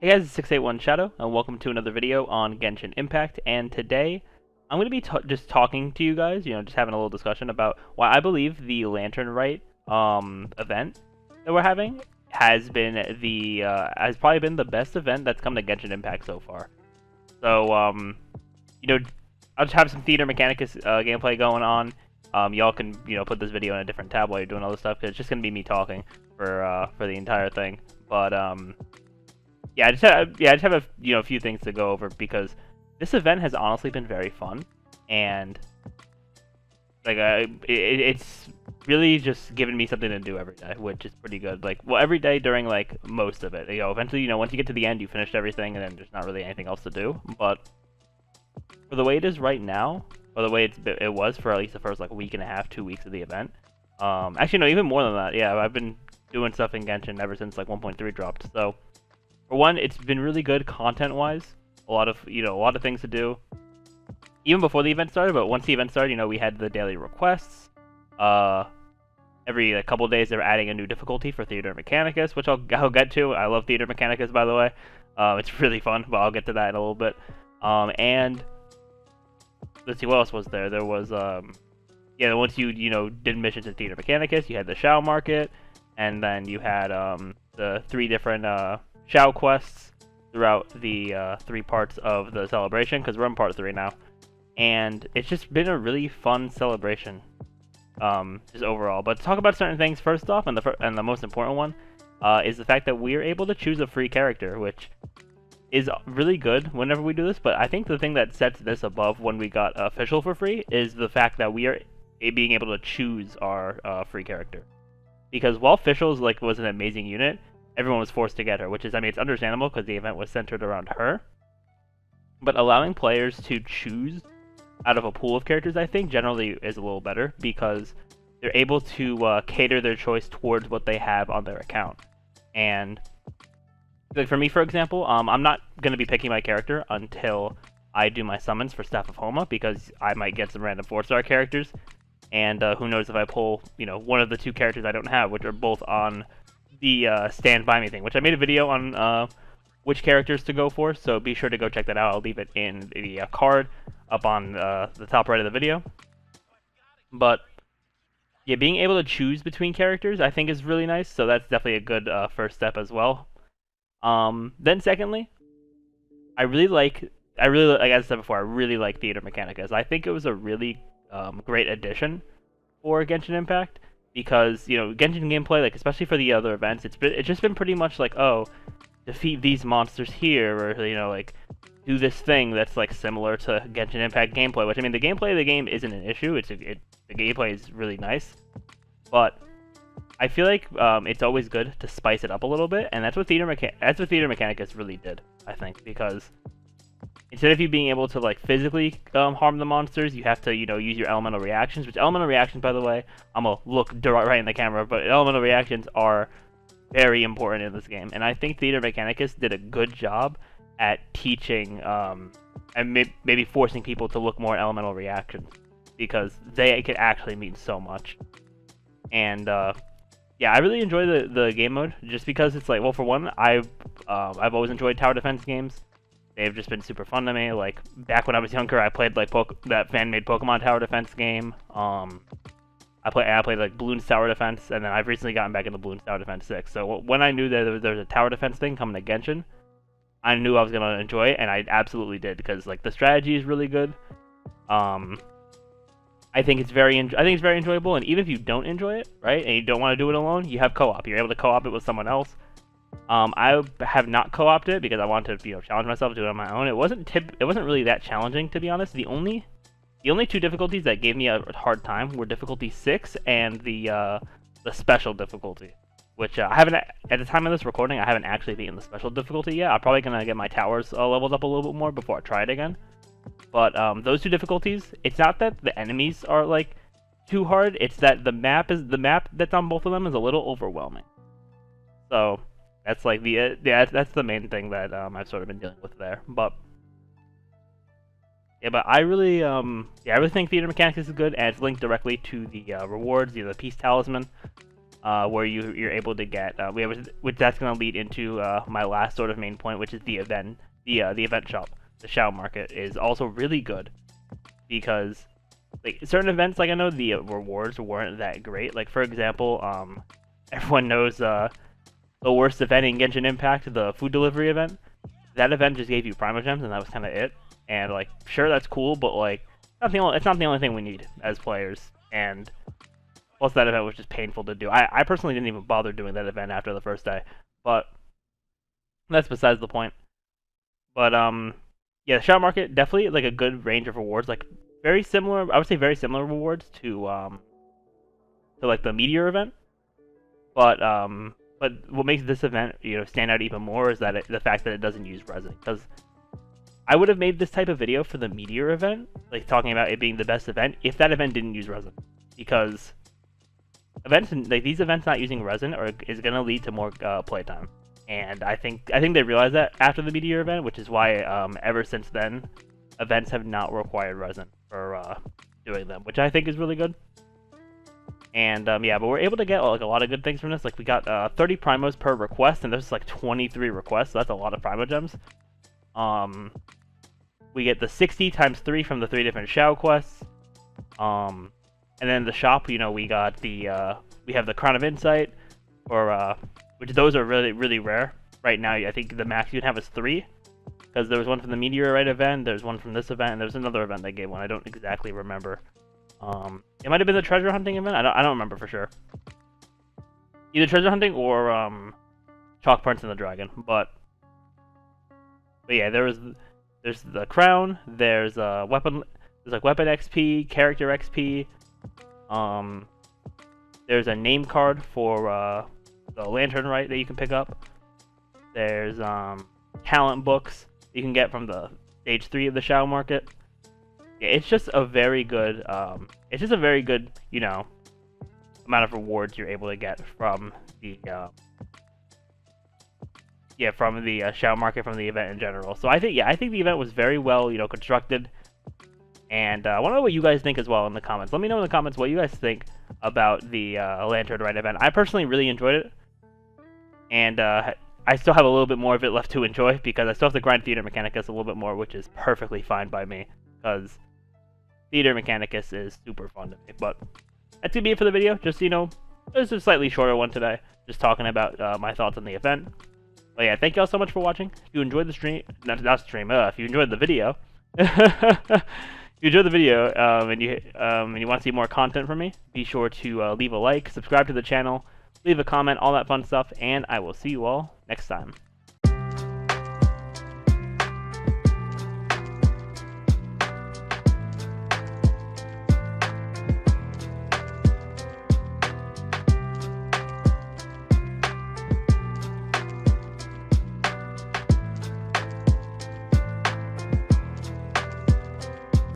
Hey guys, it's 681 Shadow, and welcome to another video on Genshin Impact. And today, I'm going to be just talking to you guys, just having a little discussion about why I believe the Lantern Rite event that we're having has probably been the best event that's come to Genshin Impact so far. So, I'll just have some Theater Mechanicus gameplay going on. Y'all can, put this video in a different tab while you're doing all this stuff, because it's just going to be me talking for the entire thing. But, yeah, I just have a few things to go over because this event has honestly been very fun, and like it's really just given me something to do every day, which is pretty good. Like, well, every day during like most of it. Eventually, once you get to the end, you finished everything, and then there's not really anything else to do. But for the way it is right now, or the way it was for at least the first like week and a half, 2 weeks of the event. Actually, no, even more than that. Yeah, I've been doing stuff in Genshin ever since like 1.3 dropped. So. For one, it's been really good content-wise. A lot of things to do. Even before the event started, but once the event started, we had the daily requests. Every couple days, they're adding a new difficulty for Theater Mechanicus, which I'll get to. I love Theater Mechanicus, by the way. It's really fun, but I'll get to that in a little bit. And let's see, what else was there? There was, once you did missions in Theater Mechanicus, you had the Shao Market, and then you had the 3 different Shao quests throughout the 3 parts of the celebration, because we're in part 3 now, and it's just been a really fun celebration, just overall. But to talk about certain things, first off, and the most important one, is the fact that we are able to choose a free character, which is really good whenever we do this. But I think the thing that sets this above when we got official for free is the fact that we are being able to choose our free character, because while officials was an amazing unit, everyone was forced to get her, which is, it's understandable because the event was centered around her. But allowing players to choose out of a pool of characters, I think, generally is a little better, because they're able to cater their choice towards what they have on their account. And like for me, for example, I'm not going to be picking my character until I do my summons for Staff of Homa, because I might get some random 4-star characters, and who knows if I pull, one of the 2 characters I don't have, which are both on the Stand By Me thing, which I made a video on which characters to go for, so be sure to go check that out. I'll leave it in the card up on the top right of the video. But yeah, being able to choose between characters I think is really nice, so that's definitely a good first step as well. Then secondly, I really like, as I said before, I really like Theater Mechanicus. I think it was a really great addition for Genshin Impact, because Genshin gameplay, especially for the other events, it's just been pretty much like, oh, defeat these monsters here, or do this thing that's similar to Genshin Impact gameplay. Which, the gameplay of the game isn't an issue. The gameplay is really nice, but I feel like it's always good to spice it up a little bit, and that's what Theater Mechanicus really did, I think, because instead of you being able to physically harm the monsters, you have to use your elemental reactions. Which elemental reactions, by the way, I'm gonna look right in the camera, but elemental reactions are very important in this game, and I think Theater Mechanicus did a good job at teaching and maybe forcing people to look more at elemental reactions, because they could actually mean so much. And yeah, I really enjoy the game mode, just because it's well, for one, I've always enjoyed tower defense games. They've just been super fun to me. Back when I was younger, I played that fan-made Pokemon Tower Defense game. I played Bloons Tower Defense, and then I've recently gotten back into Bloons Tower Defense 6. So when I knew that there was a tower defense thing coming to Genshin, I knew I was gonna enjoy it, and I absolutely did, because the strategy is really good. I think it's very enjoyable, and even if you don't enjoy it, right, and you don't want to do it alone, you have co-op. You're able to co-op it with someone else. I have not co-opted it because I wanted to challenge myself to do it on my own. It wasn't really that challenging, to be honest. The only 2 difficulties that gave me a hard time were difficulty 6 and the special difficulty, which I haven't, at the time of this recording, I haven't actually beaten the special difficulty yet. I'm probably gonna get my towers leveled up a little bit more before I try it again. But those 2 difficulties, it's not that the enemies are too hard. It's that the map that's on both of them is a little overwhelming. So that's that's the main thing that I've sort of been dealing with there. But yeah, but I really think Theater Mechanicus is good, and it's linked directly to the rewards, the Peace Talisman. where you're able to get which that's going to lead into my last sort of main point, which is the event shop. The Shao Market is also really good because like certain events, like I know the rewards weren't that great. Like for example, everyone knows the worst event in Genshin Impact, the food delivery event. That event just gave you Primogems, and that was kind of it. And like, sure, that's cool, but like, it's not the only thing we need as players. And plus, that event was just painful to do. I personally didn't even bother doing that event after the first day, but that's besides the point. But yeah, the Shao Market definitely like a good range of rewards, like very similar. I would say very similar rewards to like the Meteor event, but what makes this event stand out even more is that the fact that it doesn't use resin. Because I would have made this type of video for the Meteor event, like talking about it being the best event, if that event didn't use resin, because events like these events not using resin is going to lead to more playtime. And I think they realized that after the Meteor event, which is why ever since then, events have not required resin for doing them, which I think is really good. And yeah, but we're able to get like a lot of good things from this. Like we got 30 primos per request, and there's like 23 requests, so that's a lot of primogems. We get the 60 times 3 from the 3 different Shao quests. And then the shop, we got the we have the Crown of Insight, or which those are really rare right now. I think the max you can have is 3, because there was one from the Meteorite event, there's one from this event, and there's another event they gave one. I don't exactly remember. It might have been the treasure hunting event. I don't remember for sure. Either treasure hunting or Chalk Prince and the Dragon. But yeah, there's the crown. There's weapon. There's like weapon XP, character XP. There's a name card for the Lantern Rite that you can pick up. There's talent books you can get from the stage 3 of the Shao Market. Yeah, it's just a very good amount of rewards you're able to get from the Shao Market, from the event in general. So I think the event was very well constructed, and I want to know what you guys think as well in the comments. Let me know in the comments what you guys think about the Lantern Rite event. I personally really enjoyed it, and I still have a little bit more of it left to enjoy because I still have to grind Theater Mechanicus a little bit more, which is perfectly fine by me because Theater Mechanicus is super fun to me. But that's gonna be it for the video. Just this is a slightly shorter one today, just talking about my thoughts on the event. But yeah, thank you all so much for watching. If you enjoyed the stream, if you enjoyed the video, if you enjoyed the video, and you want to see more content from me, be sure to leave a like, subscribe to the channel, leave a comment, all that fun stuff, and I will see you all next time.